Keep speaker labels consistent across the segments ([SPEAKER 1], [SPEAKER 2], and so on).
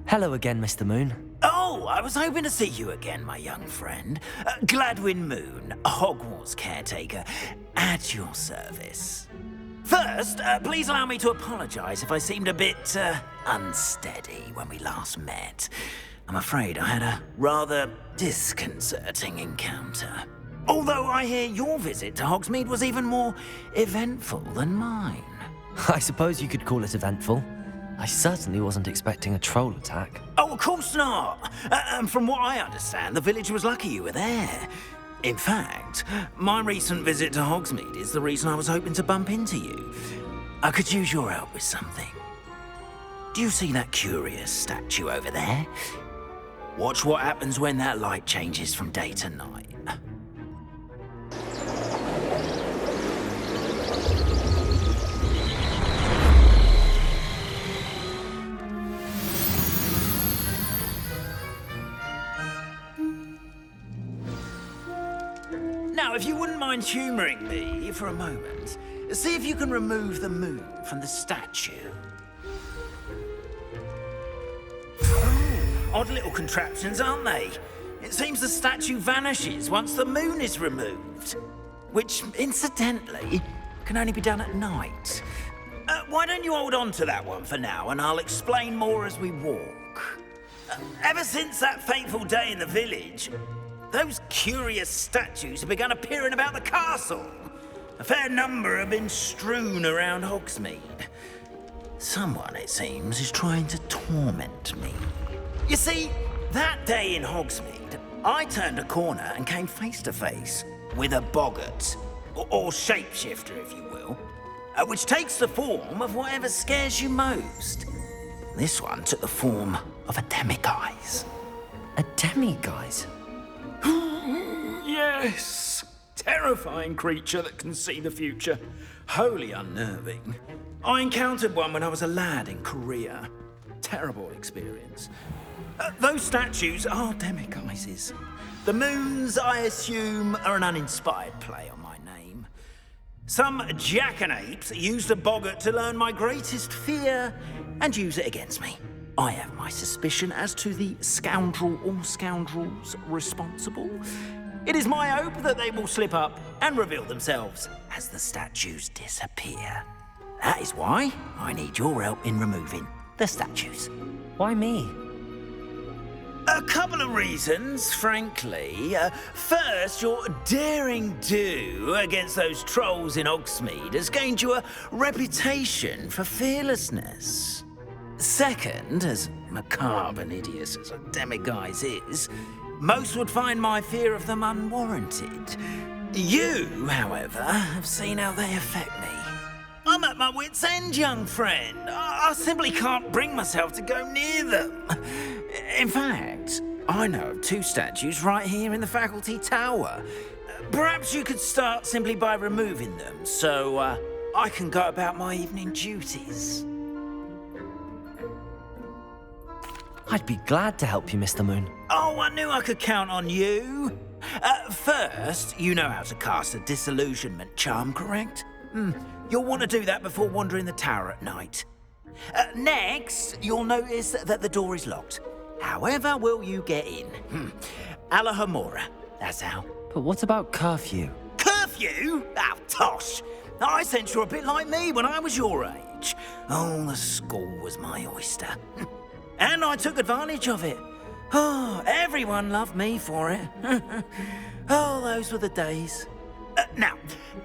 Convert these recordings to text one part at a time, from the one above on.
[SPEAKER 1] Hello again, Mr. Moon.
[SPEAKER 2] Oh, I was hoping to see you again, my young friend. Gladwin Moon, Hogwarts caretaker, at your service. First, please allow me to apologize if I seemed a bit unsteady when we last met. I'm afraid I had a rather disconcerting encounter. Although I hear your visit to Hogsmeade was even more eventful than mine.
[SPEAKER 1] I suppose you could call it eventful. I certainly wasn't expecting a troll attack.
[SPEAKER 2] Oh, of course not. And from what I understand, the village was lucky you were there. In fact, my recent visit to Hogsmeade is the reason I was hoping to bump into you. I could use your help with something. Do you see that curious statue over there? Watch what happens when that light changes from day to night. Now, if you wouldn't mind humouring me for a moment, see if you can remove the moon from the statue. Odd little contraptions, aren't they? It seems the statue vanishes once the moon is removed. Which, incidentally, can only be done at night. Why don't you hold on to that one for now, and I'll explain more as we walk. Ever since that fateful day in the village, those curious statues have begun appearing about the castle. A fair number have been strewn around Hogsmeade. Someone, it seems, is trying to torment me. You see, that day in Hogsmeade, I turned a corner and came face to face with a boggart, or shapeshifter, if you will, which takes the form of whatever scares you most. This one took the form of a demiguise.
[SPEAKER 1] A demiguise?
[SPEAKER 2] Yes! Terrifying creature that can see the future. Wholly unnerving. I encountered one when I was a lad in Korea. Terrible experience. Those statues are demiguises. The moons, I assume, are an uninspired play on my name. Some jackanapes used a boggart to learn my greatest fear and use it against me. I have my suspicion as to the scoundrel or scoundrels responsible. It is my hope that they will slip up and reveal themselves as the statues disappear. That is why I need your help in removing the statues.
[SPEAKER 1] Why me?
[SPEAKER 2] A couple of reasons, frankly. First, your daring do against those trolls in Hogsmeade has gained you a reputation for fearlessness. Second, as macabre and hideous as a demiguise is, most would find my fear of them unwarranted. You, however, have seen how they affect me. I'm at my wit's end, young friend. I simply can't bring myself to go near them. In fact, I know of two statues right here in the faculty tower. Perhaps you could start simply by removing them, so I can go about my evening duties.
[SPEAKER 1] I'd be glad to help you, Mr. Moon.
[SPEAKER 2] Oh, I knew I could count on you. First, you know how to cast a disillusionment charm, correct? You'll want to do that before wandering the tower at night. Next, you'll notice that the door is locked. However will you get in? Alahomora, that's how.
[SPEAKER 1] But what about curfew?
[SPEAKER 2] Curfew? Oh, tosh. I sense you're a bit like me when I was your age. Oh, the school was my oyster. And I took advantage of it. Oh, everyone loved me for it. Oh, those were the days. Now,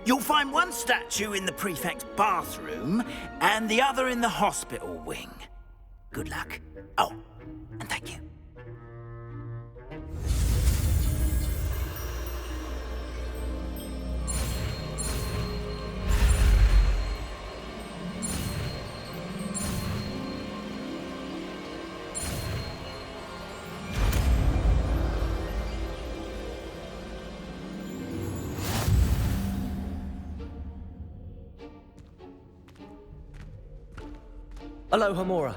[SPEAKER 2] you'll find one statue in the prefect's bathroom and the other in the hospital wing. Good luck. Oh, and thank you.
[SPEAKER 1] Alohomora.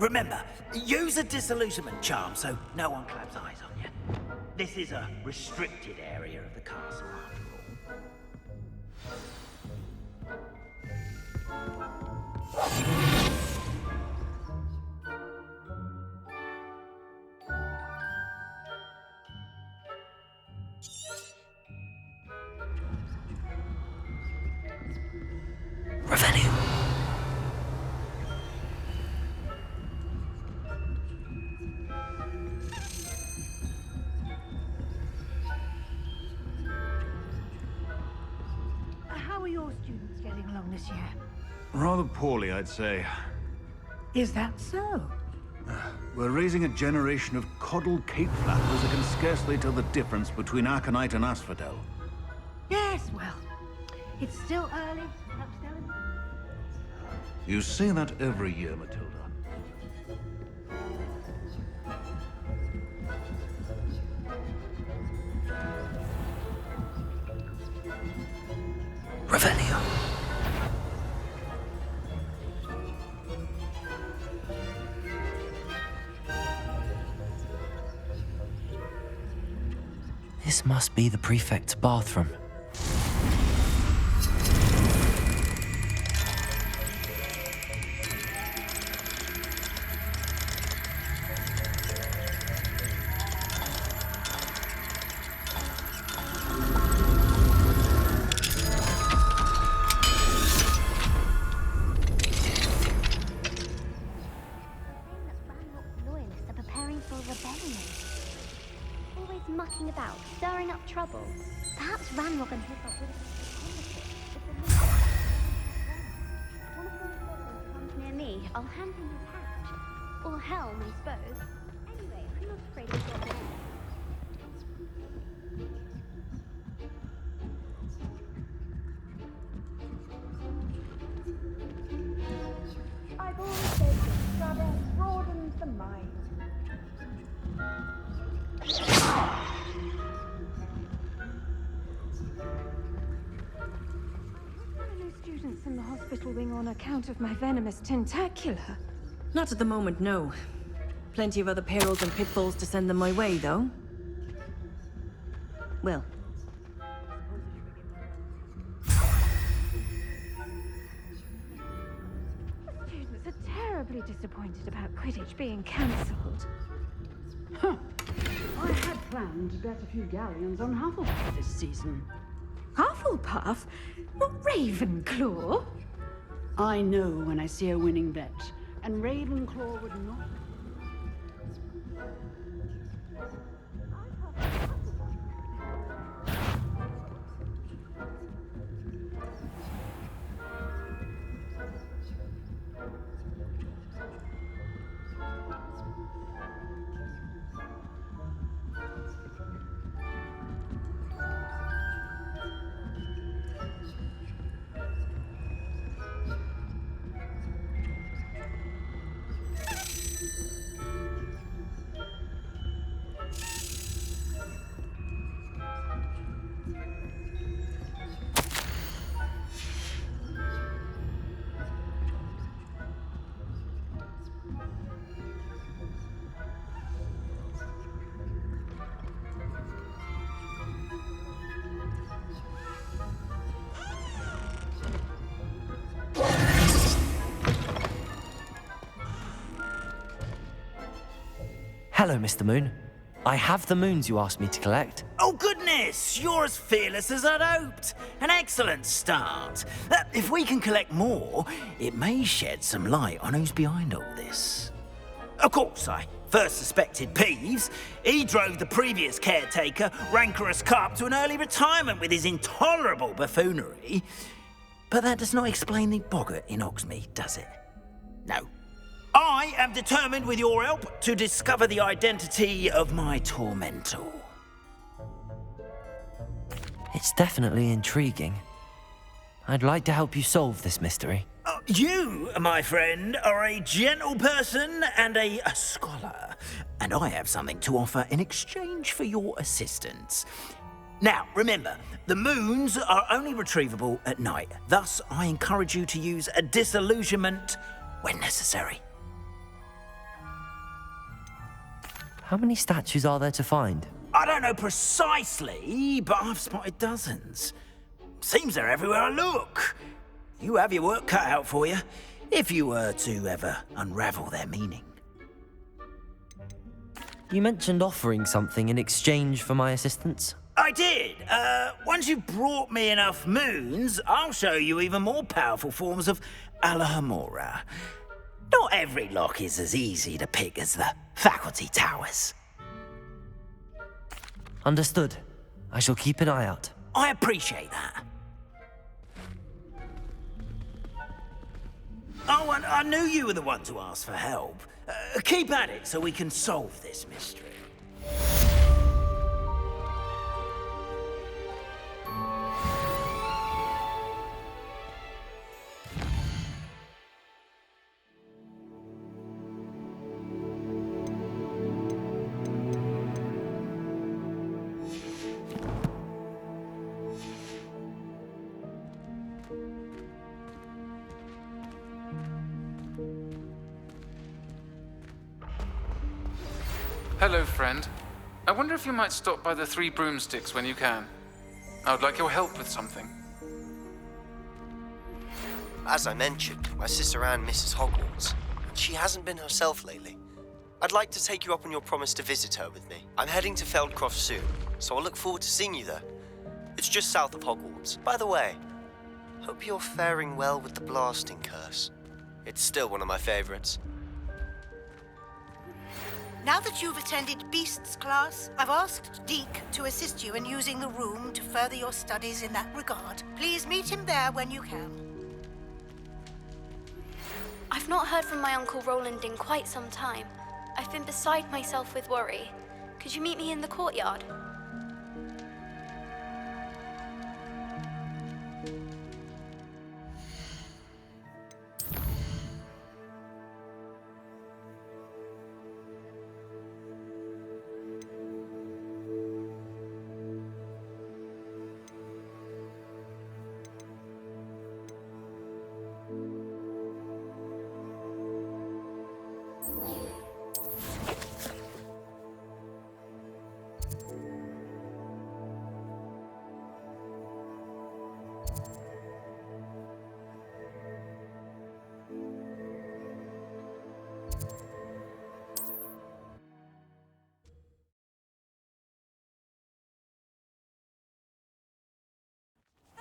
[SPEAKER 2] Remember, use a disillusionment charm so no one claps eyes on you. This is a restricted area of the castle, after all.
[SPEAKER 1] Revenue.
[SPEAKER 3] How are your students getting along this year?
[SPEAKER 4] Rather poorly, I'd say.
[SPEAKER 3] Is that so?
[SPEAKER 4] We're raising a generation of coddled cape flappers that can scarcely tell the difference between aconite and asphodel.
[SPEAKER 3] Yes, well, it's still early. Perhaps they'll...
[SPEAKER 4] You say that every year, Matilda.
[SPEAKER 1] Revenue. This must be the prefect's bathroom.
[SPEAKER 5] Loyalists are preparing for a rebellion. Always mucking about, stirring up trouble. Perhaps Ranrock and his lot would have been one of those goblins comes near me, I'll hand him his hat. Or helm, I suppose. Anyway, I'm not afraid of your name.
[SPEAKER 3] I've always said that travel broadens the mind. There are no students in the hospital wing on account of my venomous tentacula.
[SPEAKER 6] Not at the moment, no. Plenty of other perils and pitfalls to send them my way, though. Well,
[SPEAKER 3] The students are terribly disappointed about Quidditch being cancelled.
[SPEAKER 7] I had planned to bet a few galleons on Hufflepuff this season.
[SPEAKER 3] Hufflepuff? Not Ravenclaw?
[SPEAKER 7] I know when I see a winning bet, and Ravenclaw would not.
[SPEAKER 1] Hello, Mr. Moon. I have the moons you asked me to collect.
[SPEAKER 2] Oh, goodness! You're as fearless as I'd hoped. An excellent start. If we can collect more, it may shed some light on who's behind all this. Of course, I first suspected Peeves. He drove the previous caretaker, Rancorous Carp, to an early retirement with his intolerable buffoonery. But that does not explain the boggart in Hogsmeade, does it? No. I am determined, with your help, to discover the identity of my tormentor.
[SPEAKER 1] It's definitely intriguing. I'd like to help you solve this mystery.
[SPEAKER 2] You, my friend, are a gentle person and a scholar, and I have something to offer in exchange for your assistance. Now, remember, the moons are only retrievable at night. Thus, I encourage you to use a disillusionment when necessary.
[SPEAKER 1] How many statues are there to find?
[SPEAKER 2] I don't know precisely, but I've spotted dozens. Seems they're everywhere I look. You have your work cut out for you, if you were to ever unravel their meaning.
[SPEAKER 1] You mentioned offering something in exchange for my assistance.
[SPEAKER 2] I did. Once you've brought me enough moons, I'll show you even more powerful forms of Alohomora. Not every lock is as easy to pick as the faculty towers.
[SPEAKER 1] Understood. I shall keep an eye out.
[SPEAKER 2] I appreciate that. Oh, and I knew you were the one to ask for help. Keep at it so we can solve this mystery.
[SPEAKER 8] Hello, friend. I wonder if you might stop by the Three Broomsticks when you can. I would like your help with something.
[SPEAKER 9] As I mentioned, my sister Anne misses Hogwarts, and she hasn't been herself lately. I'd like to take you up on your promise to visit her with me. I'm heading to Feldcroft soon, so I'll look forward to seeing you there. It's just south of Hogwarts. By the way, hope you're faring well with the blasting curse. It's still one of my favorites.
[SPEAKER 10] Now that you've attended Beasts class, I've asked Deke to assist you in using the room to further your studies in that regard. Please meet him there when you can.
[SPEAKER 5] I've not heard from my Uncle Roland in quite some time. I've been beside myself with worry. Could you meet me in the courtyard?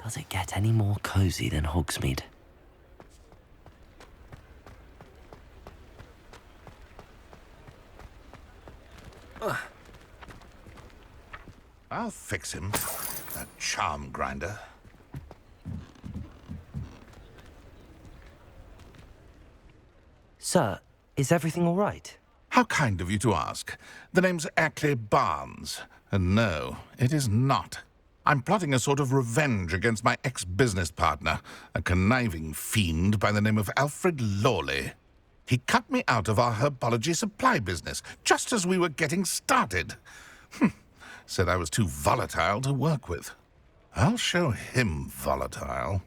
[SPEAKER 1] Does it get any more cozy than Hogsmeade?
[SPEAKER 11] I'll fix him. That charm grinder.
[SPEAKER 1] Sir, is everything all right?
[SPEAKER 11] How kind of you to ask. The name's Ackley Barnes. And no, it is not. I'm plotting a sort of revenge against my ex-business partner, a conniving fiend by the name of Alfred Lawley. He cut me out of our herbology supply business, just as we were getting started. Said I was too volatile to work with. I'll show him volatile.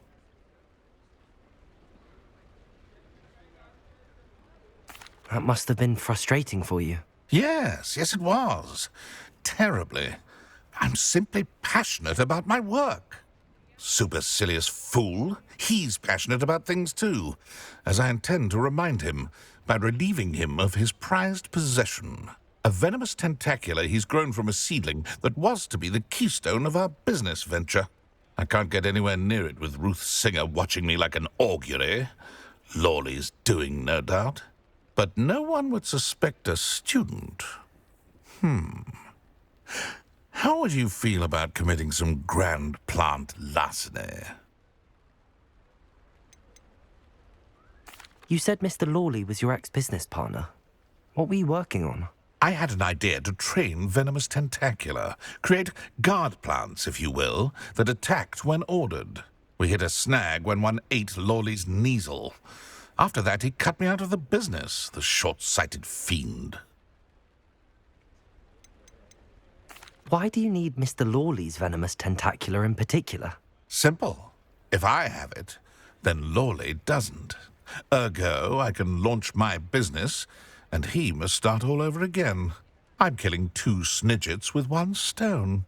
[SPEAKER 1] That must have been frustrating for you.
[SPEAKER 11] Yes, it was. Terribly. I'm simply passionate about my work. Supercilious fool. He's passionate about things too, as I intend to remind him by relieving him of his prized possession. A venomous tentacula he's grown from a seedling that was to be the keystone of our business venture. I can't get anywhere near it with Ruth Singer watching me like an augury. Lawley's doing, no doubt. But no one would suspect a student. How would you feel about committing some grand plant larceny?
[SPEAKER 1] You said Mr. Lawley was your ex-business partner. What were you working on?
[SPEAKER 11] I had an idea to train venomous tentacula, create guard plants, if you will, that attacked when ordered. We hit a snag when one ate Lawley's Kneasel. After that, he cut me out of the business, the short-sighted fiend.
[SPEAKER 1] Why do you need Mr. Lawley's venomous tentacula in particular?
[SPEAKER 11] Simple. If I have it, then Lawley doesn't. Ergo, I can launch my business, and he must start all over again. I'm killing 2 snidgets with 1 stone.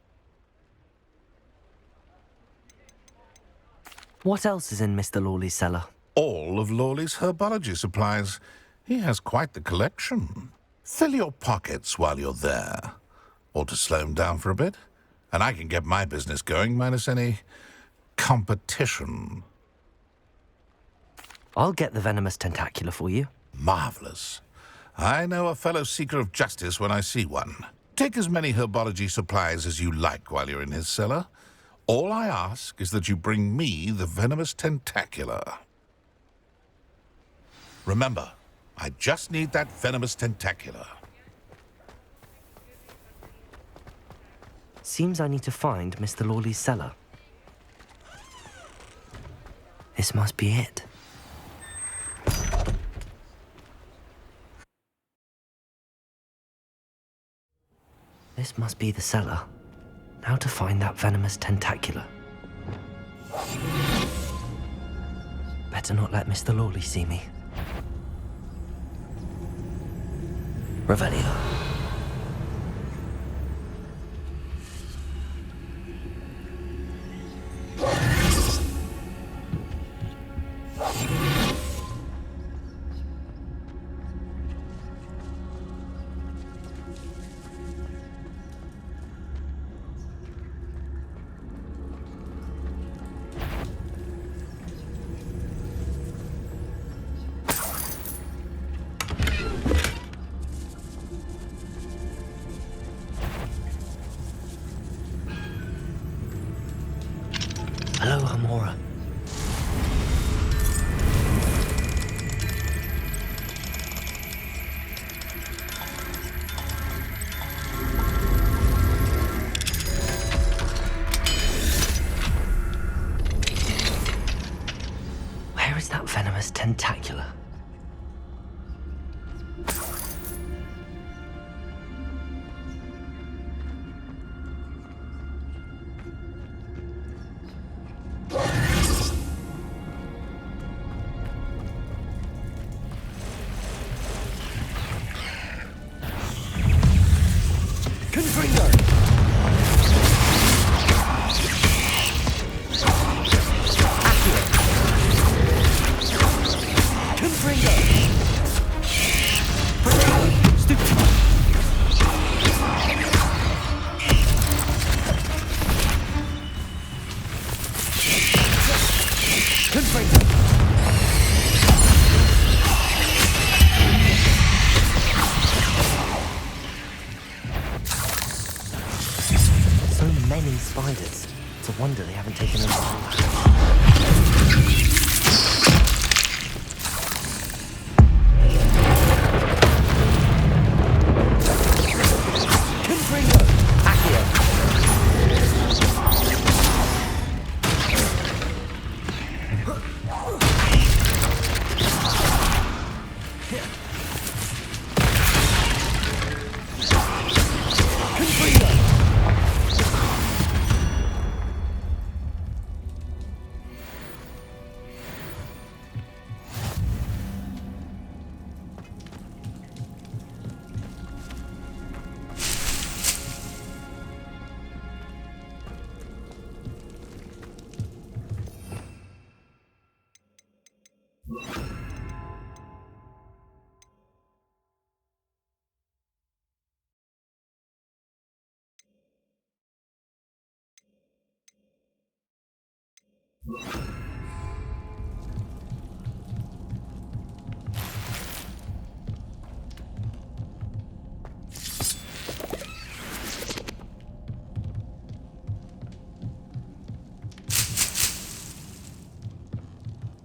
[SPEAKER 1] What else is in Mr. Lawley's cellar?
[SPEAKER 11] All of Lawley's herbology supplies. He has quite the collection. Fill your pockets while you're there. Or to slow him down for a bit, and I can get my business going minus any competition.
[SPEAKER 1] I'll get the venomous tentacula for you.
[SPEAKER 11] Marvelous. I know a fellow seeker of justice when I see one. Take as many herbology supplies as you like while you're in his cellar. All I ask is that you bring me the venomous tentacula. Remember, I just need that venomous tentacula.
[SPEAKER 1] Seems I need to find Mr. Lawley's cellar. This must be it. This must be the cellar. Now to find that venomous tentacula. Better not let Mr. Lawley see me. Revelio. Hello, Hamora. Where is that venomous tentacula? So many spiders. It's a wonder they haven't taken over.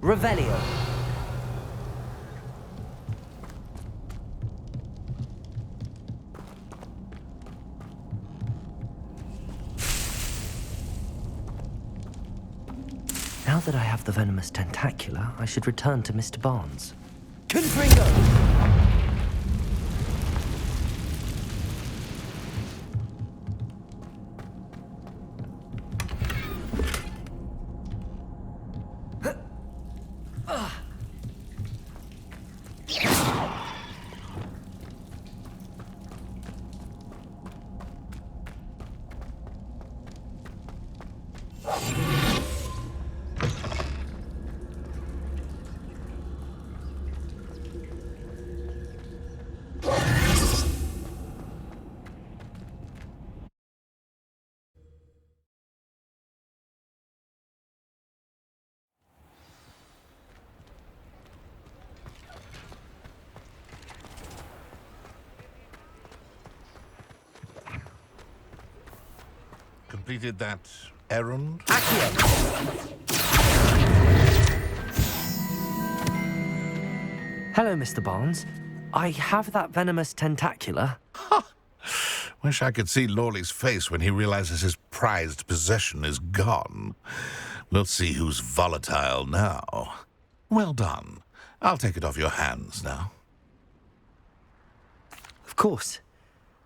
[SPEAKER 1] Revelio. Now that I have the venomous tentacula, I should return to Mr. Barnes. Confringo!
[SPEAKER 11] Completed that errand?
[SPEAKER 1] Hello, Mr. Barnes. I have that venomous tentacula.
[SPEAKER 11] Wish I could see Lawley's face when he realizes his prized possession is gone. We'll see who's volatile now. Well done. I'll take it off your hands now.
[SPEAKER 1] Of course.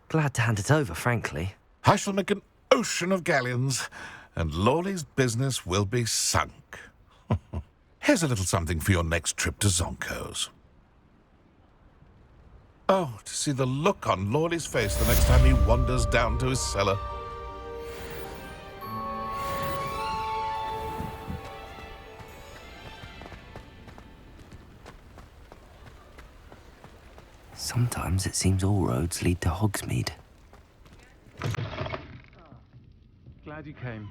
[SPEAKER 1] Glad to hand it over, frankly.
[SPEAKER 11] I shall make an ocean of galleons, and Lawley's business will be sunk. Here's a little something for your next trip to Zonko's. Oh, to see the look on Lawley's face the next time he wanders down to his cellar.
[SPEAKER 1] Sometimes it seems all roads lead to Hogsmeade.
[SPEAKER 8] Glad you came.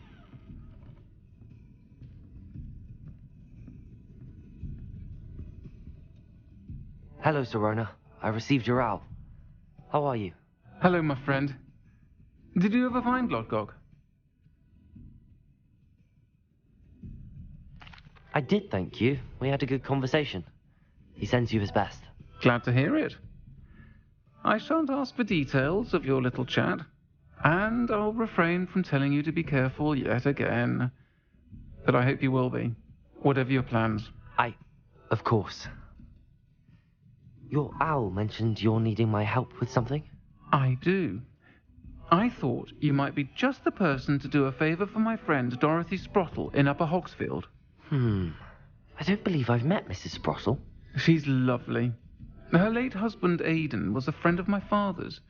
[SPEAKER 1] Hello, Serona. I received your owl. How are you?
[SPEAKER 8] Hello, my friend. Did you ever find Lodgok?
[SPEAKER 1] I did, thank you. We had a good conversation. He sends you his best.
[SPEAKER 8] Glad to hear it. I shan't ask for details of your little chat, and I'll refrain from telling you to be careful yet again. But I hope you will be, whatever your plans.
[SPEAKER 1] Of course. Your owl mentioned you're needing my help with something?
[SPEAKER 8] I do. I thought you might be just the person to do a favour for my friend Dorothy Sprottle in Upper Hogsfield.
[SPEAKER 1] I don't believe I've met Mrs. Sprottle.
[SPEAKER 8] She's lovely. Her late husband Aidan was a friend of my father's.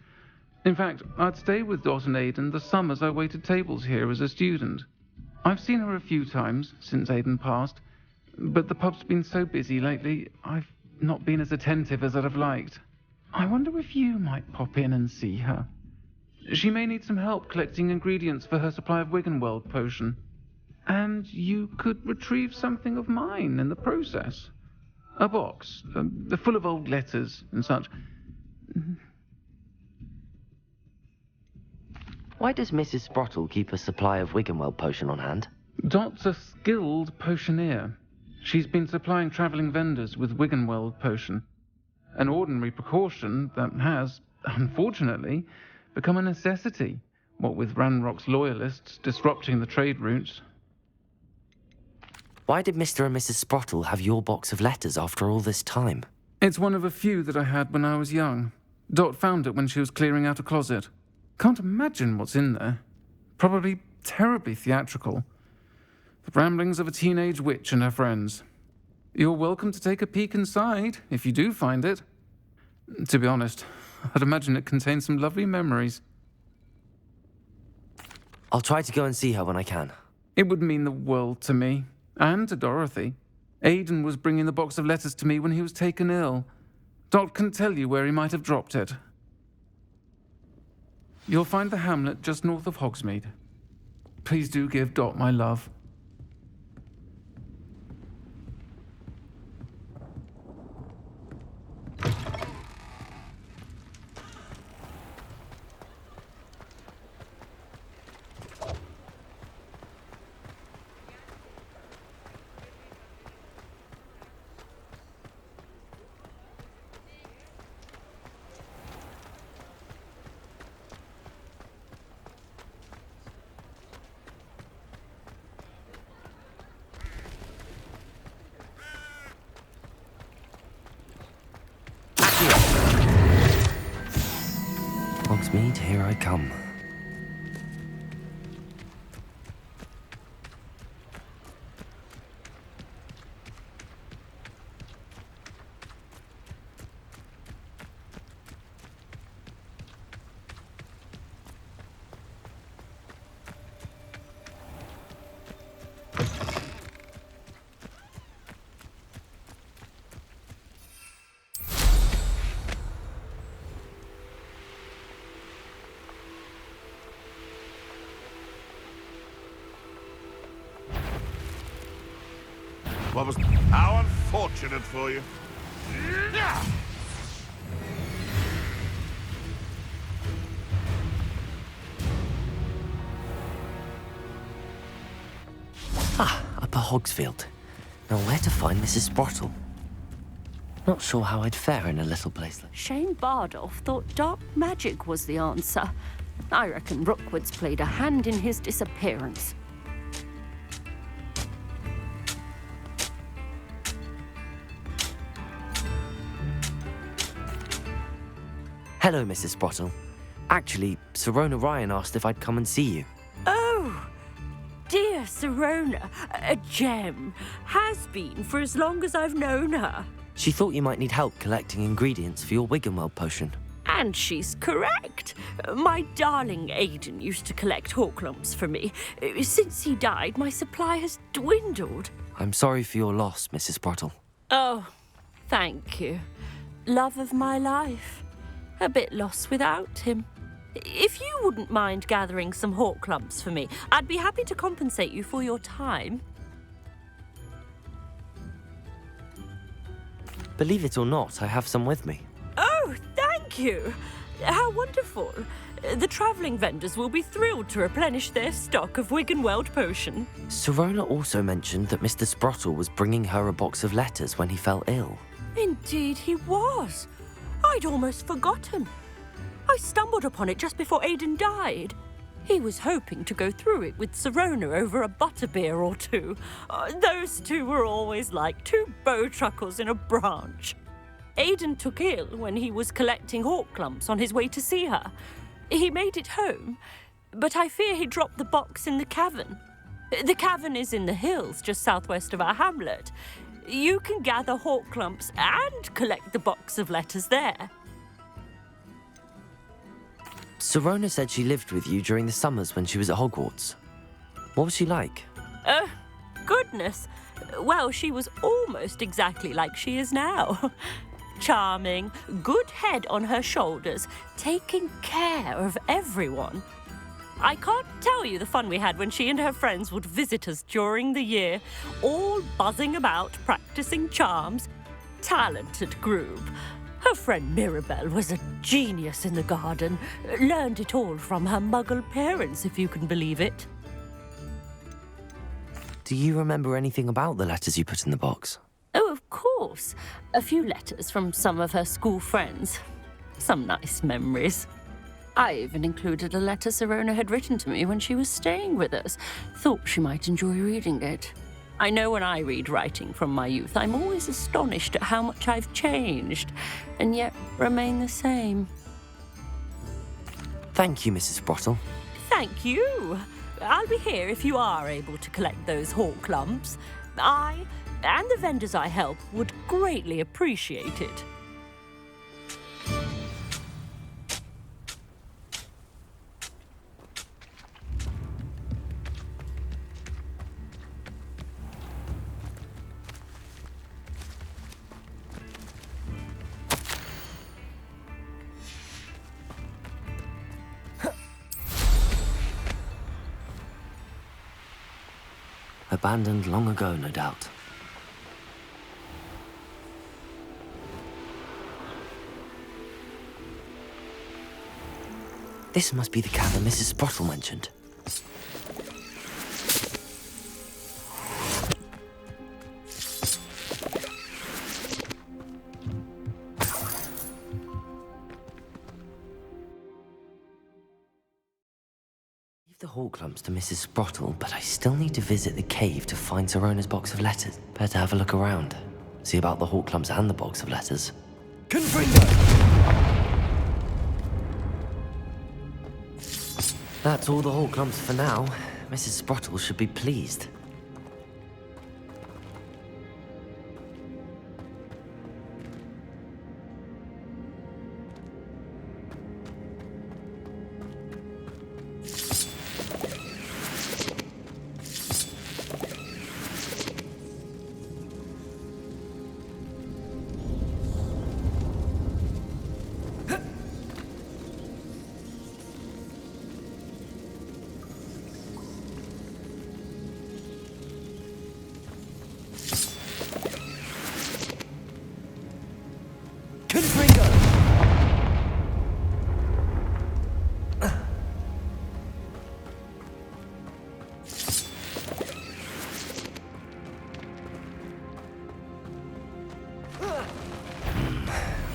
[SPEAKER 8] In fact, I'd stay with Dot and Aidan the summers I waited tables here as a student. I've seen her a few times since Aidan passed, but the pub's been so busy lately, I've not been as attentive as I'd have liked. I wonder if you might pop in and see her. She may need some help collecting ingredients for her supply of Wiggenweld potion. And you could retrieve something of mine in the process. A box, full of old letters and such.
[SPEAKER 1] Why does Mrs. Sprottle keep a supply of Wiggenweld potion on hand?
[SPEAKER 8] Dot's a skilled potioneer. She's been supplying travelling vendors with Wiggenweld potion. An ordinary precaution that has, unfortunately, become a necessity, what with Ranrock's loyalists disrupting the trade routes.
[SPEAKER 1] Why did Mr. and Mrs. Sprottle have your box of letters after all this time?
[SPEAKER 8] It's one of a few that I had when I was young. Dot found it when she was clearing out a closet. Can't imagine what's in there. Probably terribly theatrical. The ramblings of a teenage witch and her friends. You're welcome to take a peek inside, if you do find it. To be honest, I'd imagine it contains some lovely memories.
[SPEAKER 1] I'll try to go and see her when I can.
[SPEAKER 8] It would mean the world to me, and to Dorothy. Aidan was bringing the box of letters to me when he was taken ill. Dot can tell you where he might have dropped it. You'll find the hamlet just north of Hogsmeade. Please do give Dot my love.
[SPEAKER 1] Hogsmeade, here I come.
[SPEAKER 11] What was... How unfortunate for you.
[SPEAKER 1] Upper Hogsfield. Now where to find Mrs. Sprottle? Not sure how I'd fare in a little place like...
[SPEAKER 12] Shane Bardolph thought dark magic was the answer. I reckon Rookwood's played a hand in his disappearance.
[SPEAKER 1] Hello, Mrs. Sprottle. Actually, Sirona Ryan asked if I'd come and see you.
[SPEAKER 12] Oh, dear Sirona, a gem. Has been for as long as I've known her.
[SPEAKER 1] She thought you might need help collecting ingredients for your Wiggenweld potion.
[SPEAKER 12] And she's correct. My darling Aidan used to collect Horklumps for me. Since he died, my supply has dwindled.
[SPEAKER 1] I'm sorry for your loss, Mrs. Sprottle.
[SPEAKER 12] Oh, thank you. Love of my life. A bit lost without him. If you wouldn't mind gathering some Horklumps for me, I'd be happy to compensate you for your time.
[SPEAKER 1] Believe it or not, I have some with me.
[SPEAKER 12] Oh, thank you. How wonderful. The travelling vendors will be thrilled to replenish their stock of Wiggenweld potion.
[SPEAKER 1] Sirona also mentioned that Mr. Sprottle was bringing her a box of letters when he fell ill.
[SPEAKER 12] Indeed he was. I'd almost forgotten. I stumbled upon it just before Aidan died. He was hoping to go through it with Sirona over a butterbeer or two. Those two were always like two bowtruckles in a branch. Aidan took ill when he was collecting Horklumps on his way to see her. He made it home, but I fear he dropped the box in the cavern. The cavern is in the hills just southwest of our hamlet. You can gather Horklumps and collect the box of letters there.
[SPEAKER 1] Sirona said she lived with you during the summers when she was at Hogwarts. What was she like?
[SPEAKER 12] Goodness. Well, she was almost exactly like she is now. Charming, good head on her shoulders, taking care of everyone. I can't tell you the fun we had when she and her friends would visit us during the year, all buzzing about, practicing charms. Talented group. Her friend Mirabelle was a genius in the garden. Learned it all from her muggle parents, if you can believe it.
[SPEAKER 1] Do you remember anything about the letters you put in the box?
[SPEAKER 12] Oh, of course. A few letters from some of her school friends. Some nice memories. I even included a letter Sirona had written to me when she was staying with us. Thought she might enjoy reading it. I know when I read writing from my youth, I'm always astonished at how much I've changed, and yet remain the same.
[SPEAKER 1] Thank you, Mrs. Sprottle.
[SPEAKER 12] Thank you. I'll be here if you are able to collect those Horklumps. I, and the vendors I help, would greatly appreciate it.
[SPEAKER 1] Abandoned long ago, no doubt. This must be the cavern Mrs. Sprottle mentioned. The Horklumps to Mrs. Sprottle, but I still need to visit the cave to find Sirona's box of letters. Better have a look around. See about the Horklumps and the box of letters. Confringo! That's all the Horklumps for now. Mrs. Sprottle should be pleased.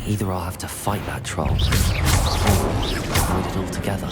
[SPEAKER 1] Either I'll have to fight that troll, or avoid it altogether.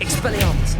[SPEAKER 2] Expelliarmus!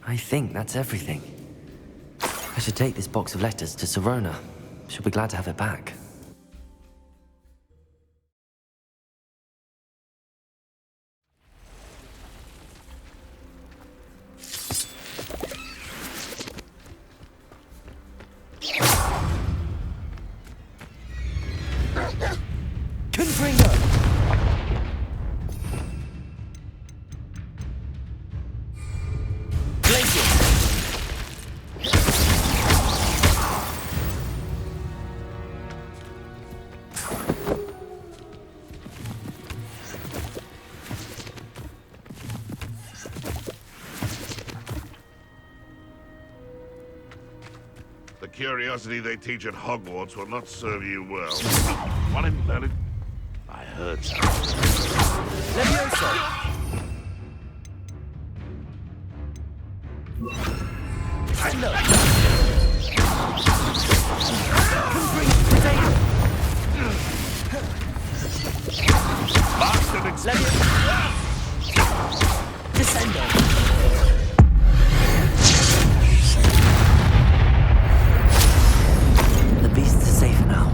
[SPEAKER 1] I think that's everything. I should take this box of letters to Sirona. She'll be glad to have it back.
[SPEAKER 11] curiosity they teach at Hogwarts will not serve you well. What in bloody... I heard something.
[SPEAKER 2] Levioso! Sendo!
[SPEAKER 11] Bastard explode!
[SPEAKER 2] Descendo!
[SPEAKER 1] The beasts are safe now.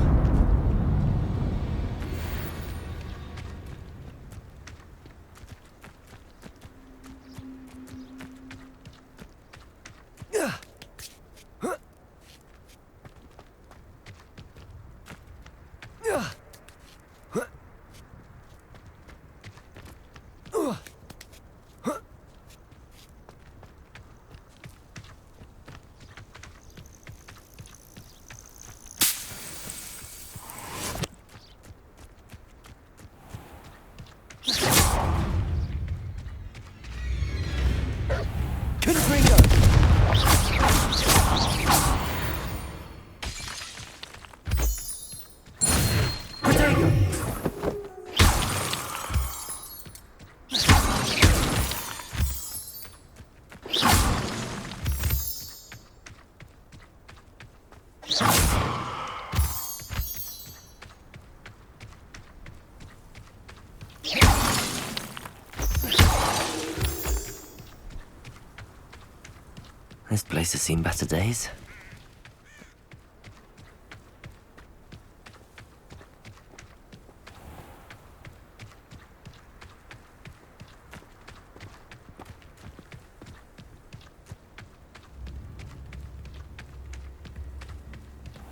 [SPEAKER 1] This place has seen better days.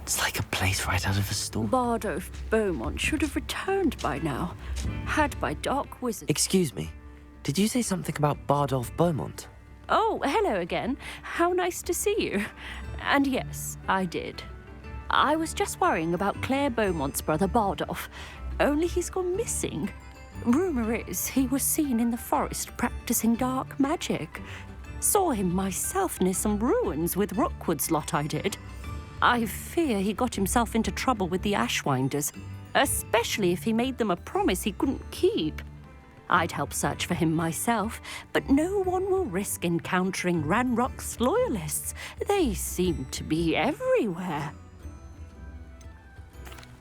[SPEAKER 1] It's like a place right out of a story.
[SPEAKER 12] Bardolph Beaumont should have returned by now, had by dark wizards.
[SPEAKER 1] Excuse me, did you say something about Bardolph Beaumont?
[SPEAKER 12] Oh, hello again. How nice to see you. And yes, I did. I was just worrying about Claire Beaumont's brother Bardolph, only he's gone missing. Rumour is he was seen in the forest practicing dark magic. Saw him myself near some ruins with Rookwood's lot I did. I fear he got himself into trouble with the Ashwinders, especially if he made them a promise he couldn't keep. I'd help search for him myself, but no one will risk encountering Ranrock's loyalists. They seem to be everywhere.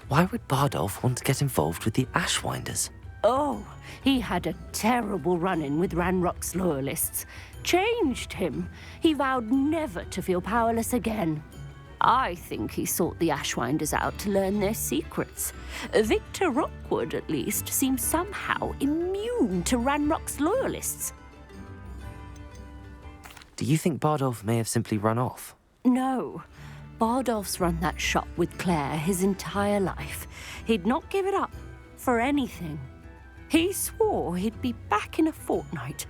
[SPEAKER 1] Why would Bardolph want to get involved with the Ashwinders?
[SPEAKER 12] Oh, he had a terrible run-in with Ranrock's loyalists. Changed him. He vowed never to feel powerless again. I think he sought the Ashwinders out to learn their secrets. Victor Rookwood, at least, seems somehow immune to Ranrock's loyalists.
[SPEAKER 1] Do you think Bardolph may have simply run off?
[SPEAKER 12] No. Bardolph's run that shop with Claire his entire life. He'd not give it up for anything. He swore he'd be back in a fortnight.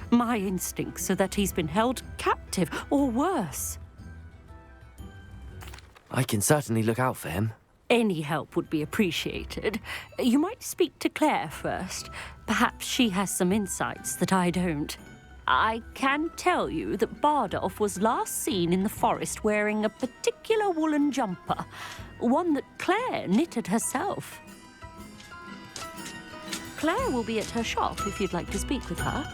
[SPEAKER 12] My instincts are that he's been held captive, or worse.
[SPEAKER 1] I can certainly look out for him.
[SPEAKER 12] Any help would be appreciated. You might speak to Claire first. Perhaps she has some insights that I don't. I can tell you that Bardolph was last seen in the forest wearing a particular woolen jumper, one that Claire knitted herself. Claire will be at her shop if you'd like to speak with her.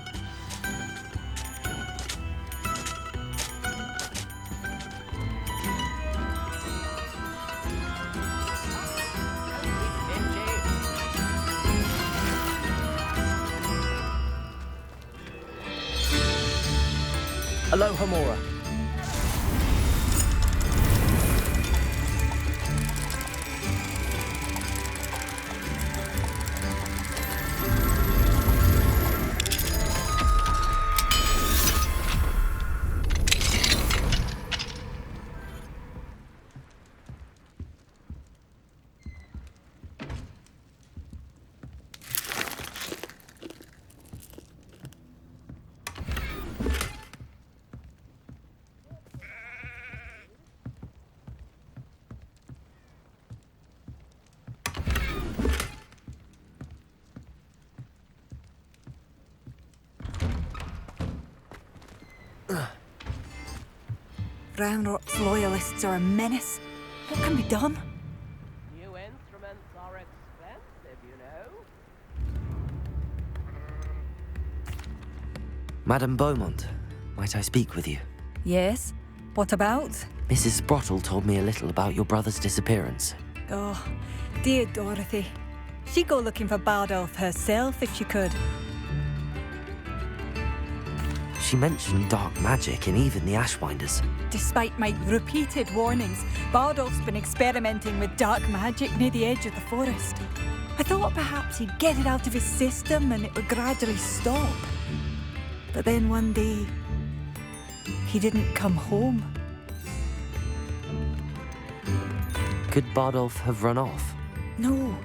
[SPEAKER 2] Aloha Mora.
[SPEAKER 13] Ranrock's loyalists are a menace. What can be done?
[SPEAKER 14] New instruments are expensive, you know.
[SPEAKER 1] Madame Beaumont, might I speak with you?
[SPEAKER 13] Yes? What about?
[SPEAKER 1] Mrs. Sprottle told me a little about your brother's disappearance.
[SPEAKER 13] Oh, dear Dorothy. She'd go looking for Bardolph herself if she could.
[SPEAKER 1] She mentioned dark magic and even the Ashwinders.
[SPEAKER 13] Despite my repeated warnings, Bardolph's been experimenting with dark magic near the edge of the forest. I thought perhaps he'd get it out of his system and it would gradually stop. But then one day, he didn't come home.
[SPEAKER 1] Could Bardolph have run off?
[SPEAKER 13] No,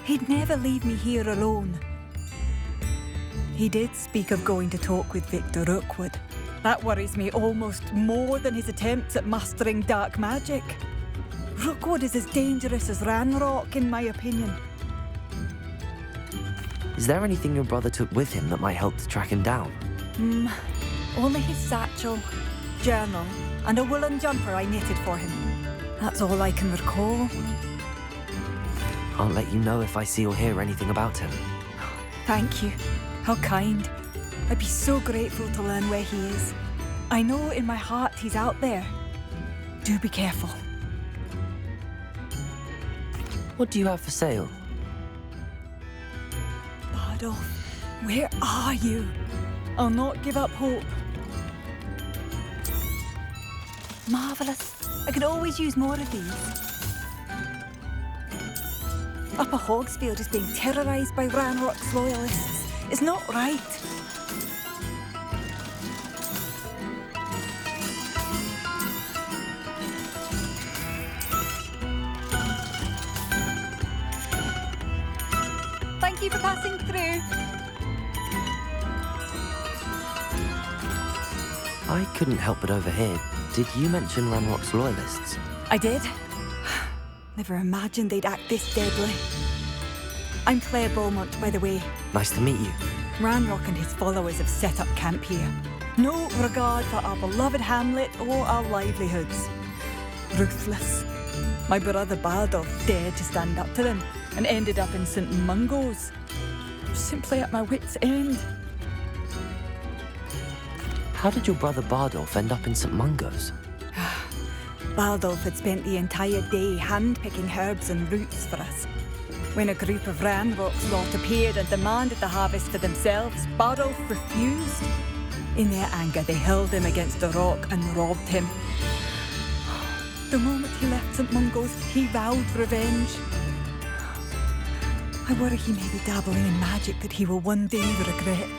[SPEAKER 13] he'd never leave me here alone. He did speak of going to talk with Victor Rookwood. That worries me almost more than his attempts at mastering dark magic. Rookwood is as dangerous as Ranrock, in my opinion.
[SPEAKER 1] Is there anything your brother took with him that might help to track him down?
[SPEAKER 13] Only his satchel, journal, and a woolen jumper I knitted for him. That's all I can recall.
[SPEAKER 1] I'll let you know if I see or hear anything about him.
[SPEAKER 13] Thank you. How kind. I'd be so grateful to learn where he is. I know in my heart he's out there. Do be careful.
[SPEAKER 1] What do you have for sale?
[SPEAKER 13] Bardolph, where are you? I'll not give up hope. Marvellous. I could always use more of these. Upper Hogsfield is being terrorised by Ranrock's loyalists. It's not right. Thank you for passing through.
[SPEAKER 1] I couldn't help but overhear. Did you mention Ranrock's loyalists?
[SPEAKER 13] I did. Never imagined they'd act this deadly. I'm Claire Beaumont, by the way.
[SPEAKER 1] Nice to meet you.
[SPEAKER 13] Ranrock and his followers have set up camp here. No regard for our beloved hamlet or our livelihoods. Ruthless. My brother Bardolph dared to stand up to them and ended up in St. Mungo's. Simply at my wit's end.
[SPEAKER 1] How did your brother Bardolph end up in St. Mungo's?
[SPEAKER 13] Bardolph had spent the entire day hand-picking herbs and roots for us. When a group of Ranrock's lot appeared and demanded the harvest for themselves, Bardolph refused. In their anger, they hurled him against a rock and robbed him. The moment he left St. Mungo's, he vowed revenge. I worry he may be dabbling in magic that he will one day regret.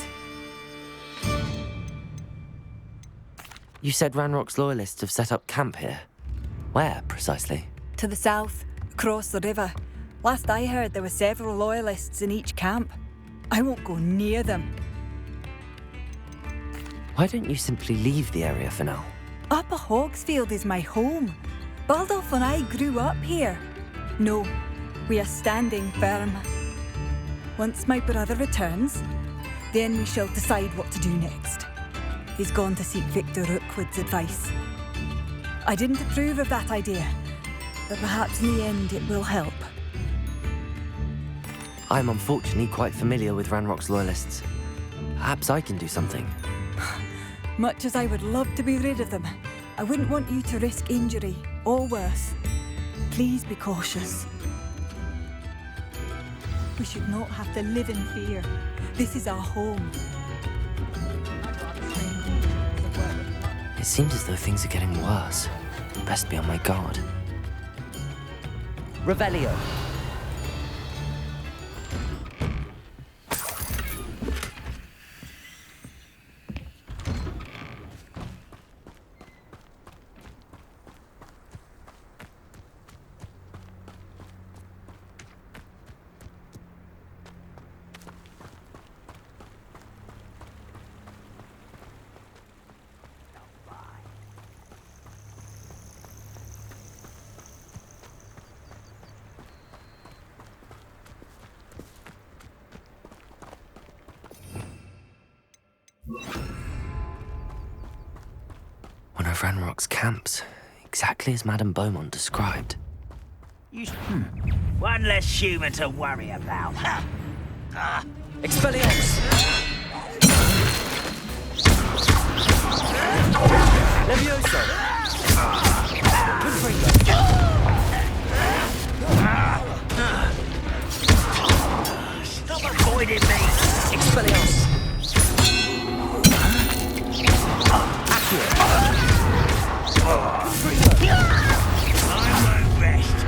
[SPEAKER 1] You said Ranrock's loyalists have set up camp here. Where, precisely?
[SPEAKER 13] To the south, across the river. Last I heard, there were several loyalists in each camp. I won't go near them.
[SPEAKER 1] Why don't you simply leave the area for now?
[SPEAKER 13] Upper Hogsfield is my home. Bardolph and I grew up here. No, we are standing firm. Once my brother returns, then we shall decide what to do next. He's gone to seek Victor Rookwood's advice. I didn't approve of that idea, but perhaps in the end it will help.
[SPEAKER 1] I'm unfortunately quite familiar with Ranrock's loyalists. Perhaps I can do something.
[SPEAKER 13] Much as I would love to be rid of them, I wouldn't want you to risk injury, or worse. Please be cautious. We should not have to live in fear. This is our home.
[SPEAKER 1] It seems as though things are getting worse. Best be on my guard.
[SPEAKER 14] Revelio.
[SPEAKER 1] of Ranrock's camps, exactly as Madame Beaumont described.
[SPEAKER 2] One less human to worry about.
[SPEAKER 1] Expelliarmus! Levioso! Confringo!
[SPEAKER 2] Stop avoiding me!
[SPEAKER 1] Expelliarmus! Accio!
[SPEAKER 2] I won't rest.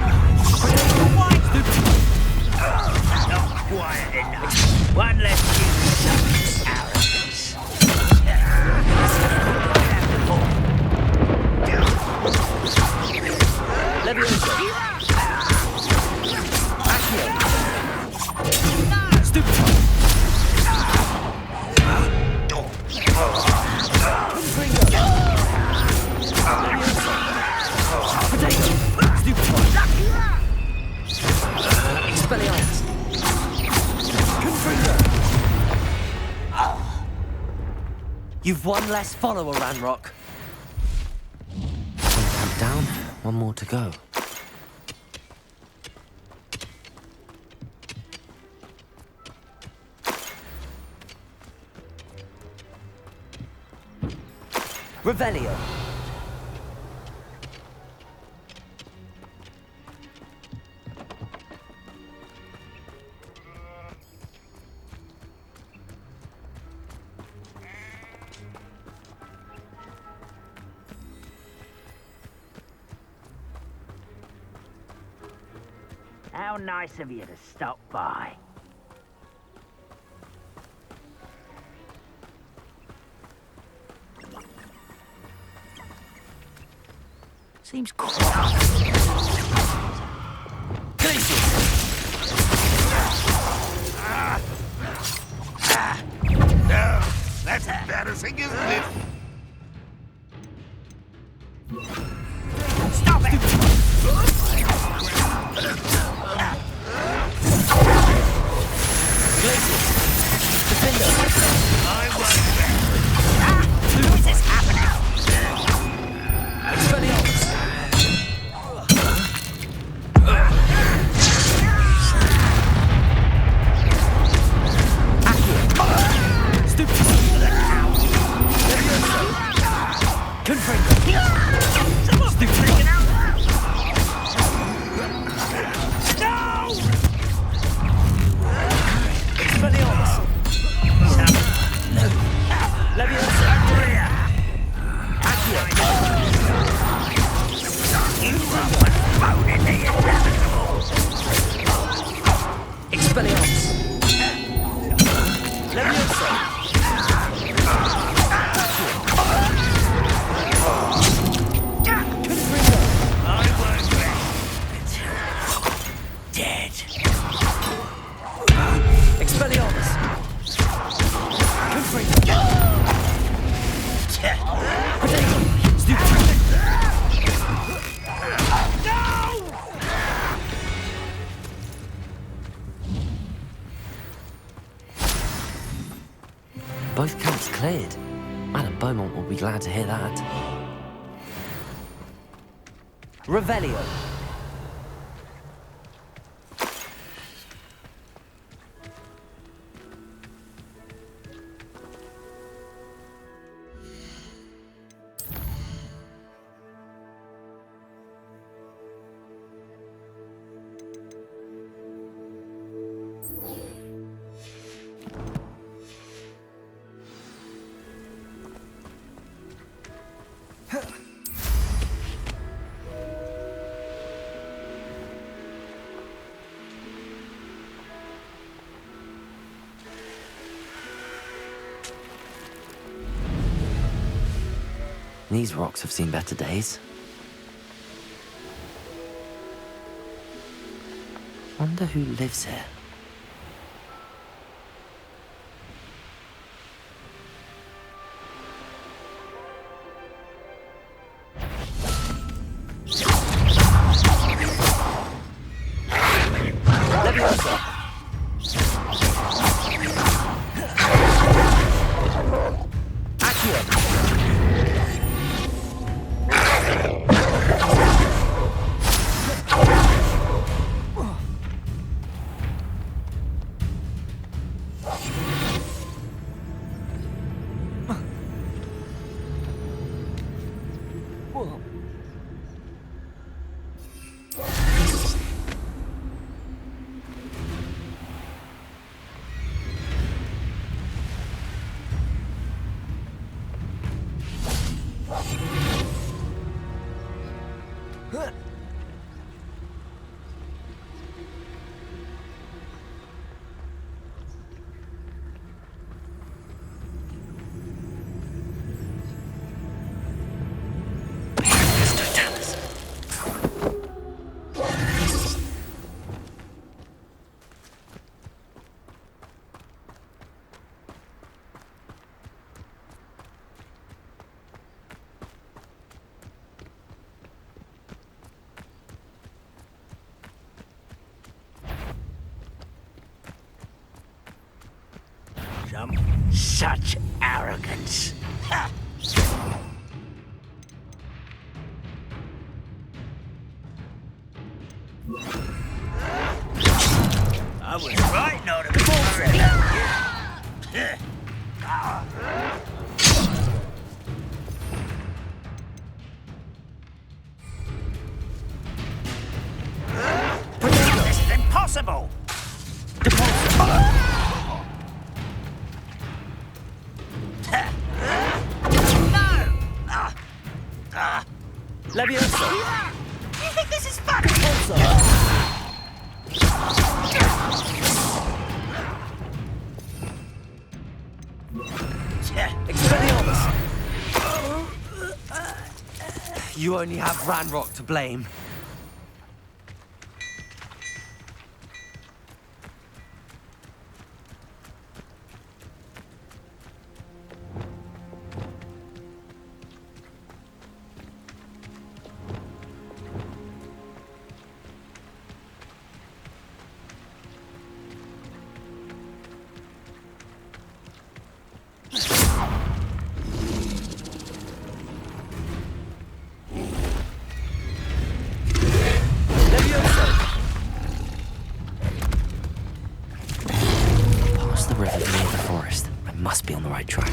[SPEAKER 2] Not quiet enough. One less human. Arrogance.
[SPEAKER 1] Levioso! Accio! Stupid! Confringo! Levioso! Potato! Stupid! Expelliarmus! Confringo! You've one less follower, Ranrock. One camp down, one more to go. Revelio.
[SPEAKER 2] How nice of you to stop by. Seems quiet.
[SPEAKER 11] No, that's embarrassing, isn't it?
[SPEAKER 2] Stop it! What is happening?
[SPEAKER 1] Expelliarmus! Accio! Stupid! Levioso! Confringo! Stupid!
[SPEAKER 2] No!
[SPEAKER 1] Expelliarmus! Levioso! Accio!
[SPEAKER 2] You are postponing the inevitable!
[SPEAKER 1] Expelliarmus! Levioso! Confringo!
[SPEAKER 2] I won't rest until dead.
[SPEAKER 1] Expelliarmus! Confringo! Potato! Stupid! Both camps cleared. Madame Beaumont will be glad to hear that. Revelio. These rocks have seen better days. Wonder who lives here. Levioso! Accio!
[SPEAKER 2] Such arrogance. Ha! I was right not to be worried. This is impossible!
[SPEAKER 1] Leviosa!
[SPEAKER 10] You think this is fun?
[SPEAKER 1] Expelliarmus! You only have Ranrock to blame. Must be on the right track.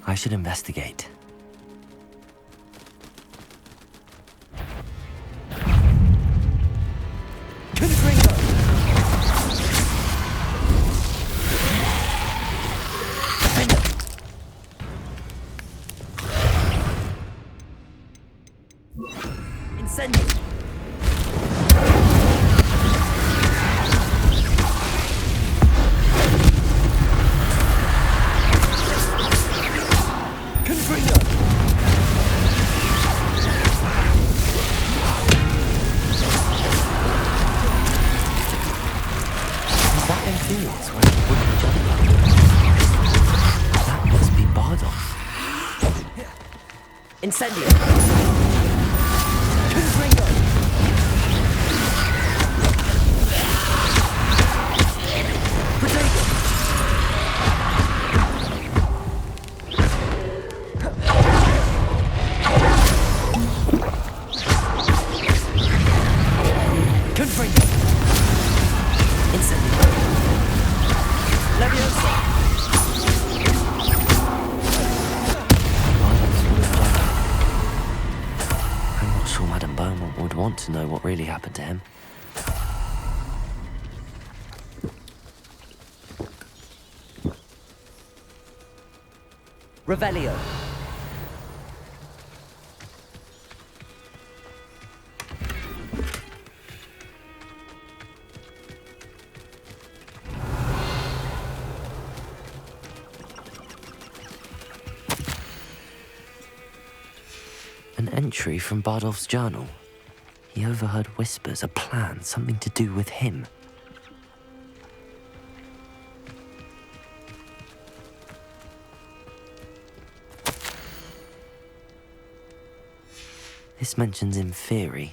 [SPEAKER 1] I should investigate. That must be Bardock. Incendio. Confringo. Potato. Confringo. Incendio. Leviosa. I'm not sure Madame Beaumont would want to know what really happened to him. Revelio. An entry from Bardolph's journal. He overheard whispers, a plan, something to do with him. This mentions Inferi,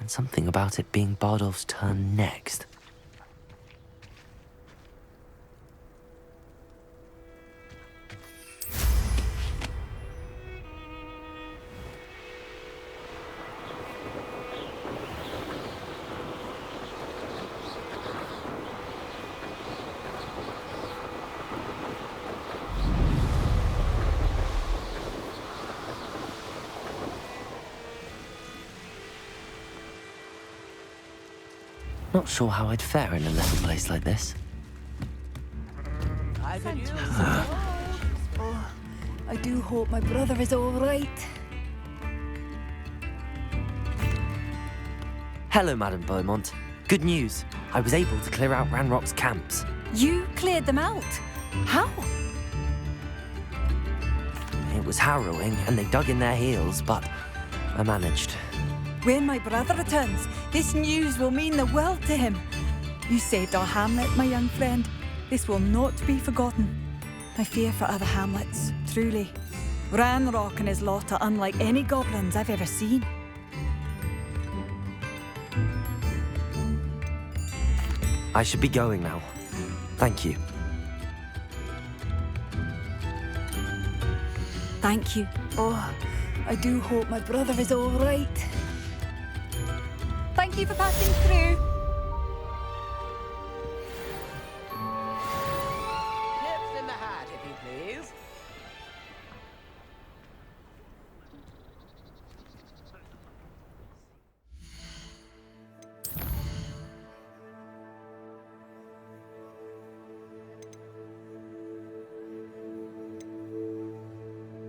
[SPEAKER 1] and something about it being Bardolph's turn next. Not sure how I'd fare in a little place like this.
[SPEAKER 13] Oh, I do hope my brother is all right.
[SPEAKER 1] Hello, Madame Beaumont. Good news. I was able to clear out Ranrock's camps.
[SPEAKER 13] You cleared them out? How?
[SPEAKER 1] It was harrowing, and they dug in their heels, but I managed.
[SPEAKER 13] When my brother returns, this news will mean the world to him. You saved our hamlet, my young friend. This will not be forgotten. I fear for other hamlets, truly. Ranrock and his lot are unlike any goblins I've ever seen.
[SPEAKER 1] I should be going now. Thank you.
[SPEAKER 13] Thank you. Oh, I do hope my brother is all right. Thank you for passing through.